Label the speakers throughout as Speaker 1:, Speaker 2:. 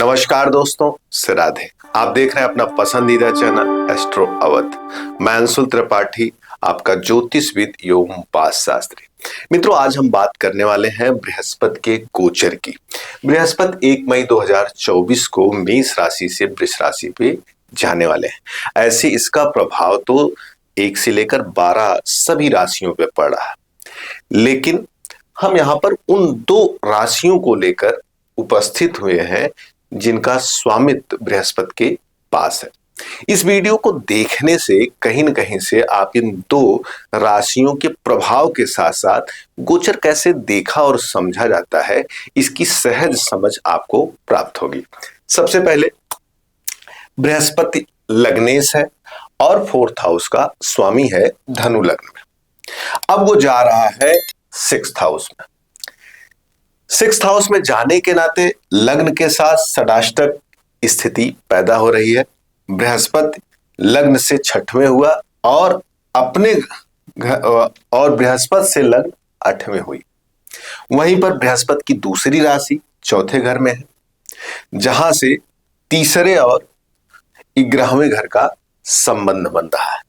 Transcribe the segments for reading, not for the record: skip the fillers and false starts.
Speaker 1: नमस्कार दोस्तों, से राधे। आप देख रहे हैं अपना पसंदीदा चैनल एस्ट्रो अवध। मैं अंशुल त्रिपाठी, आपका ज्योतिषविद एवं वास्तु शास्त्री। मित्रों, आज हम बात करने वाले हैं बृहस्पति के गोचर की। बृहस्पति 1 मई 2024 को मेष राशि से वृष राशि पे जाने वाले हैं। ऐसे इसका प्रभाव तो 1 से लेकर 12 सभी राशियों पे पड़ रहा है, लेकिन हम यहाँ पर उन 2 राशियों को लेकर उपस्थित हुए हैं जिनका स्वामित्व बृहस्पति के पास है। इस वीडियो को देखने से कहीं न कहीं से आप इन 2 राशियों के प्रभाव के साथ साथ गोचर कैसे देखा और समझा जाता है, इसकी सहज समझ आपको प्राप्त होगी। सबसे पहले बृहस्पति लग्नेश है और 4th हाउस का स्वामी है धनु लग्न में। अब वो जा रहा है 6th हाउस में। 6th हाउस में जाने के नाते लग्न के साथ षडाष्टक स्थिति पैदा हो रही है। बृहस्पति लग्न से 6वें हुआ और बृहस्पति से लग्न 8वें हुई। वहीं पर बृहस्पति की दूसरी राशि 4थे घर में है, जहां से तीसरे और 11वें घर का संबंध बन रहा है।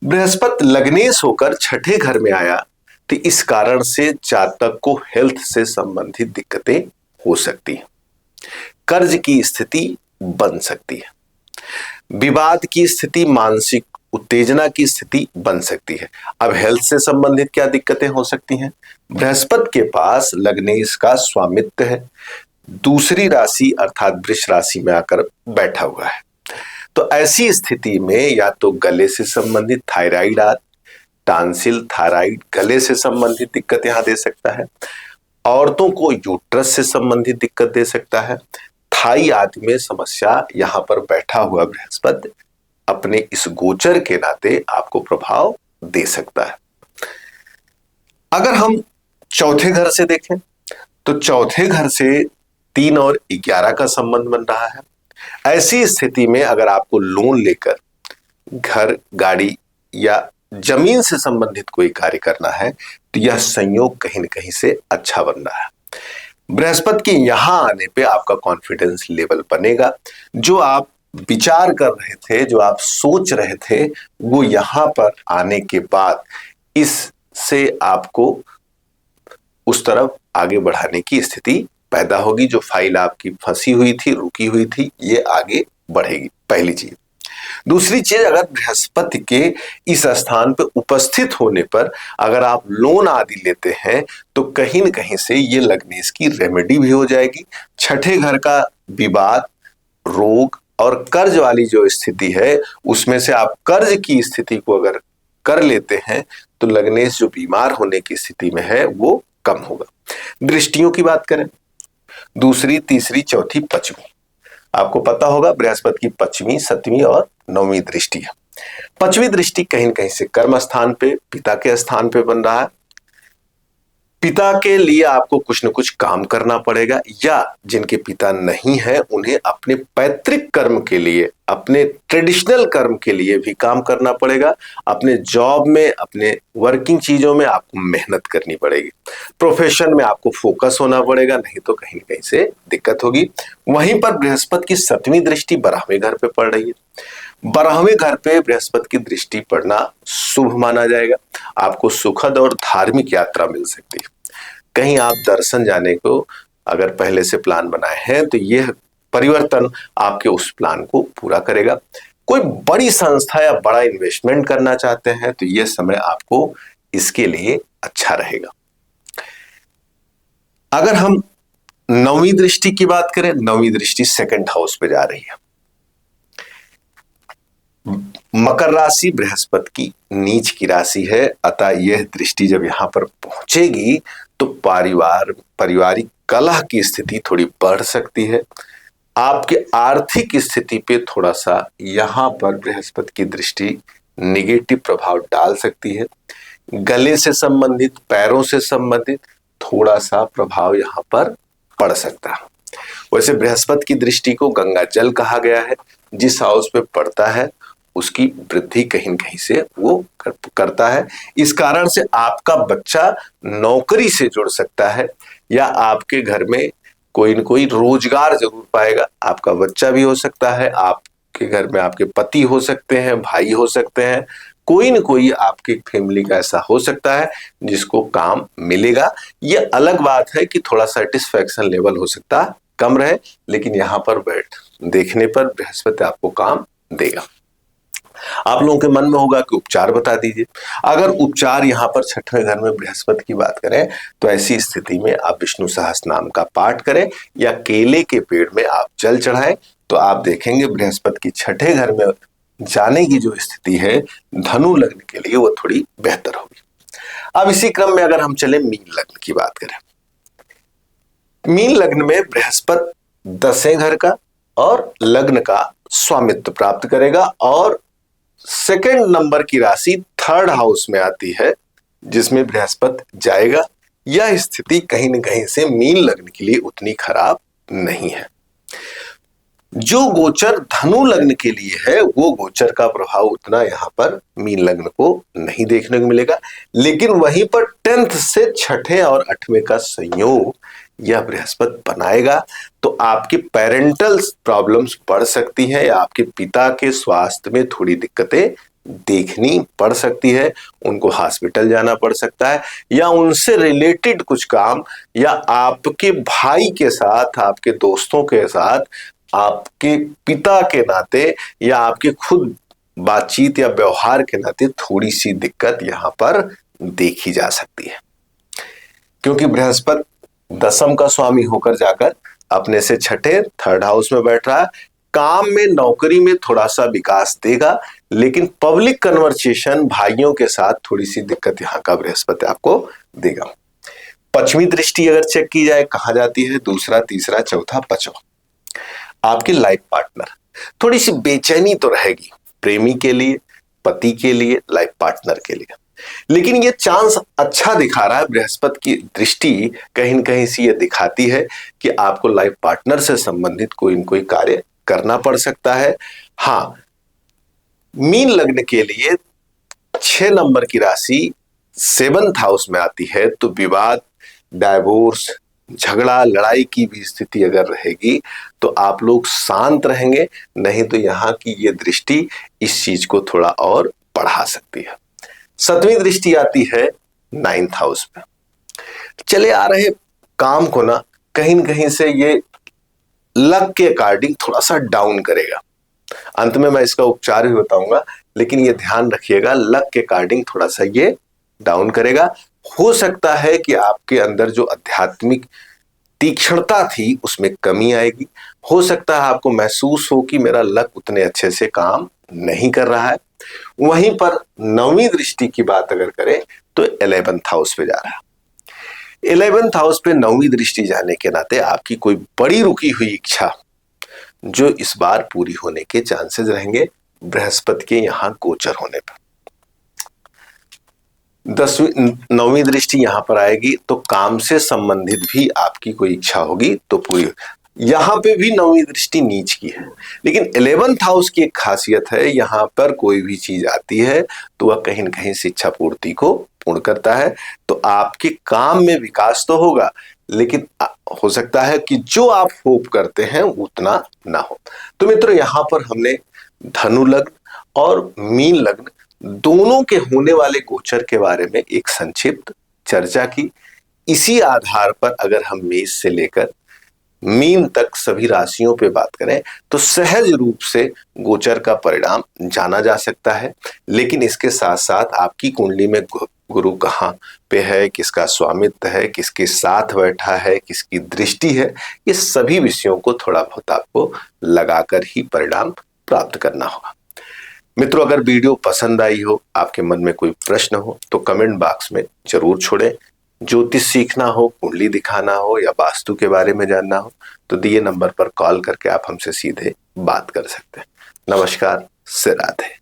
Speaker 1: बृहस्पति लग्नेश होकर 6ठे घर में आया तो इस कारण से जातक को हेल्थ से संबंधित दिक्कतें हो सकती हैं, कर्ज की स्थिति बन सकती है, विवाद की स्थिति, मानसिक उत्तेजना की स्थिति बन सकती है। अब हेल्थ से संबंधित क्या दिक्कतें हो सकती हैं? बृहस्पति के पास लग्नेश का स्वामित्व है, दूसरी राशि अर्थात वृष राशि में आकर बैठा हुआ है। तो ऐसी स्थिति में या तो गले से संबंधित थायराइड आदि, टांसिल, थायराइड, गले से संबंधित दिक्कत यहां दे सकता है। औरतों को यूट्रस से संबंधित दिक्कत दे सकता है। थाई आदि में समस्या यहां पर बैठा हुआ बृहस्पति अपने इस गोचर के नाते आपको प्रभाव दे सकता है। अगर हम चौथे घर से देखें तो चौथे घर से 3 और 11 का संबंध बन रहा है। ऐसी स्थिति में अगर आपको लोन लेकर घर, गाड़ी या जमीन से संबंधित कोई कार्य करना है तो यह संयोग कहीं न कहीं से अच्छा बन रहा है। बृहस्पति के यहां आने पे आपका कॉन्फिडेंस लेवल बनेगा। जो आप विचार कर रहे थे, जो आप सोच रहे थे, वो यहां पर आने के बाद इससे आपको उस तरफ आगे बढ़ाने की स्थिति पैदा होगी। जो फाइल आपकी फंसी हुई थी, रुकी हुई थी, ये आगे बढ़ेगी, पहली चीज। दूसरी चीज, अगर बृहस्पति के इस स्थान पर उपस्थित होने पर अगर आप लोन आदि लेते हैं तो कहीं न कहीं से ये लग्नेश की रेमेडी भी हो जाएगी। 6ठे घर का विवाद, रोग और कर्ज वाली जो स्थिति है, उसमें से आप कर्ज की स्थिति को अगर कर लेते हैं तो लग्नेश जो बीमार होने की स्थिति में है वो कम होगा। दृष्टियों की बात करें, दूसरी, तीसरी, चौथी, 5वीं, आपको पता होगा बृहस्पति की 5वीं, 7वीं और 9वीं दृष्टि है। 5वीं दृष्टि कहीं न कहीं से कर्म स्थान पे, पिता के स्थान पे बन रहा है। पिता के लिए आपको कुछ न कुछ काम करना पड़ेगा, या जिनके पिता नहीं है उन्हें अपने पैतृक कर्म के लिए, अपने ट्रेडिशनल कर्म के लिए भी काम करना पड़ेगा। अपने जॉब में, अपने वर्किंग चीजों में आपको मेहनत करनी पड़ेगी। प्रोफेशन में आपको फोकस होना पड़ेगा, नहीं तो कहीं न कहीं से दिक्कत होगी। वहीं पर बृहस्पति की 7वीं दृष्टि 12वें घर पे पड़ रही है। 12वें घर पे बृहस्पति की दृष्टि पड़ना शुभ माना जाएगा। आपको सुखद और धार्मिक यात्रा मिल सकती है। कहीं आप दर्शन जाने को अगर पहले से प्लान बनाए हैं तो यह परिवर्तन आपके उस प्लान को पूरा करेगा। कोई बड़ी संस्था या बड़ा इन्वेस्टमेंट करना चाहते हैं तो यह समय आपको इसके लिए अच्छा रहेगा। अगर हम 9वीं दृष्टि की बात करें, 9वीं दृष्टि 2nd हाउस पे जा रही है। मकर राशि बृहस्पति की नीच की राशि है, अतः यह दृष्टि जब यहां पर पहुंचेगी तो पारिवारिक कलह की स्थिति थोड़ी बढ़ सकती है। आपके आर्थिक स्थिति पे थोड़ा सा यहां पर बृहस्पति की दृष्टि निगेटिव प्रभाव डाल सकती है। गले से संबंधित, पैरों से संबंधित थोड़ा सा प्रभाव यहां पर पड़ सकता है। वैसे बृहस्पति की दृष्टि को गंगा जल कहा गया है। जिस हाउस पे पड़ता है उसकी वृद्धि कहीं न कहीं से वो करता है। इस कारण से आपका बच्चा नौकरी से जुड़ सकता है, या आपके घर में कोई न कोई रोजगार जरूर पाएगा। आपका बच्चा भी हो सकता है, आपके घर में आपके पति हो सकते हैं, भाई हो सकते हैं, कोई न कोई आपके फैमिली का ऐसा हो सकता है जिसको काम मिलेगा। ये अलग बात है कि थोड़ा सेटिस्फैक्शन लेवल हो सकता है कम रहे, लेकिन यहां पर बैठ देखने पर बृहस्पति आपको काम देगा। आप लोगों के मन में होगा कि उपचार बता दीजिए। अगर उपचार यहाँ पर छठवें घर में बृहस्पति की बात करें तो ऐसी स्थिति में आप विष्णु सहस्त्रनाम का पाठ करें या केले के पेड़ में आप जल चढ़ाएं, तो आप देखेंगे बृहस्पति की छठे घर में जाने की जो स्थिति है धनु लग्न के लिए वो थोड़ी बेहतर होगी। अब इसी क्रम में अगर हम चले मीन लग्न की बात करें, मीन लग्न में बृहस्पति 10वें घर का और लग्न का स्वामित्व प्राप्त करेगा और सेकंड नंबर की राशि थर्ड हाउस में आती है जिसमें बृहस्पति जाएगा। यह स्थिति कहीं न कहीं से मीन लग्न के लिए उतनी खराब नहीं है। जो गोचर धनु लग्न के लिए है वो गोचर का प्रभाव उतना यहां पर मीन लग्न को नहीं देखने को मिलेगा, लेकिन वहीं पर 10th से छठे और 8वें का संयोग यह बृहस्पति बनाएगा, तो आपकी पेरेंटल प्रॉब्लम्स बढ़ सकती हैं या आपके पिता के स्वास्थ्य में थोड़ी दिक्कतें देखनी पड़ सकती है। उनको हॉस्पिटल जाना पड़ सकता है या उनसे रिलेटेड कुछ काम या आपके भाई के साथ, आपके दोस्तों के साथ, आपके पिता के नाते या आपके खुद बातचीत या व्यवहार के नाते थोड़ी सी दिक्कत यहां पर देखी जा सकती है, क्योंकि बृहस्पति 10th का स्वामी होकर जाकर अपने से छठे थर्ड हाउस में बैठ रहा है। काम में, नौकरी में थोड़ा सा विकास देगा, लेकिन पब्लिक कन्वर्सेशन, भाइयों के साथ थोड़ी सी दिक्कत यहां का बृहस्पति आपको देगा। पश्चिमी दृष्टि अगर चेक की जाए कहा जाती है दूसरा, तीसरा, चौथा, पांचवा। आपकी लाइफ पार्टनर थोड़ी सी बेचैनी तो रहेगी, प्रेमी के लिए, पति के लिए, लाइफ पार्टनर के लिए, लेकिन ये चांस अच्छा दिखा रहा है। बृहस्पति की दृष्टि कहीं न कहीं से ये दिखाती है कि आपको लाइफ पार्टनर से संबंधित कोई न कोई कार्य करना पड़ सकता है। हाँ, मीन लग्न के लिए 6 नंबर की राशि 7th हाउस में आती है, तो विवाद, डाइवोर्स, झगड़ा, लड़ाई की भी स्थिति अगर रहेगी तो आप लोग शांत रहेंगे, नहीं तो यहाँ की ये दृष्टि इस चीज को थोड़ा और बढ़ा सकती है। 7वीं दृष्टि आती है 9th हाउस में। चले आ रहे काम को ना कहीं न कहीं से ये लक के अकॉर्डिंग थोड़ा सा डाउन करेगा। अंत में मैं इसका उपचार भी बताऊंगा, लेकिन ये ध्यान रखिएगा लक के अकॉर्डिंग थोड़ा सा ये डाउन करेगा। हो सकता है कि आपके अंदर जो आध्यात्मिक तीक्ष्णता थी उसमें कमी आएगी। हो सकता है आपको महसूस हो कि मेरा लक उतने अच्छे से काम नहीं कर रहा है। वहीं पर 9वीं दृष्टि की बात अगर करें तो 11th हाउस पे जा रहा है। 11th हाउस पे 9वीं दृष्टि जाने के नाते आपकी कोई बड़ी रुकी हुई इच्छा जो इस बार पूरी होने के चांसेस रहेंगे बृहस्पति के यहाँ गोचर होने पर। 9वीं दृष्टि यहां पर आएगी तो काम से संबंधित भी आपकी कोई इच्छा होगी तो पूरी। यहां पे भी 9वीं दृष्टि नीच की है, लेकिन 11th हाउस की एक खासियत है, यहां पर कोई भी चीज आती है तो वह कहीं न कहीं शिक्षा पूर्ति को पूर्ण करता है। तो आपके काम में विकास तो होगा, लेकिन हो सकता है कि जो आप होप करते हैं उतना ना हो। तो मित्रों, यहां पर हमने धनु लग्न और मीन लग्न दोनों के होने वाले गोचर के बारे में एक संक्षिप्त चर्चा की। इसी आधार पर अगर हम मेष से लेकर मीन तक सभी राशियों पे बात करें तो सहज रूप से गोचर का परिणाम जाना जा सकता है, लेकिन इसके साथ साथ आपकी कुंडली में गुरु कहाँ पे है, किसका स्वामित्व है, किसके साथ बैठा है, किसकी दृष्टि है, ये सभी विषयों को थोड़ा बहुत आपको लगाकर ही परिणाम प्राप्त करना होगा। मित्रों, अगर वीडियो पसंद आई हो, आपके मन में कोई प्रश्न हो तो कमेंट बॉक्स में जरूर छोड़ें। ज्योतिष सीखना हो, कुंडली दिखाना हो या वास्तु के बारे में जानना हो तो दिए नंबर पर कॉल करके आप हमसे सीधे बात कर सकते हैं। नमस्कार, से राधे।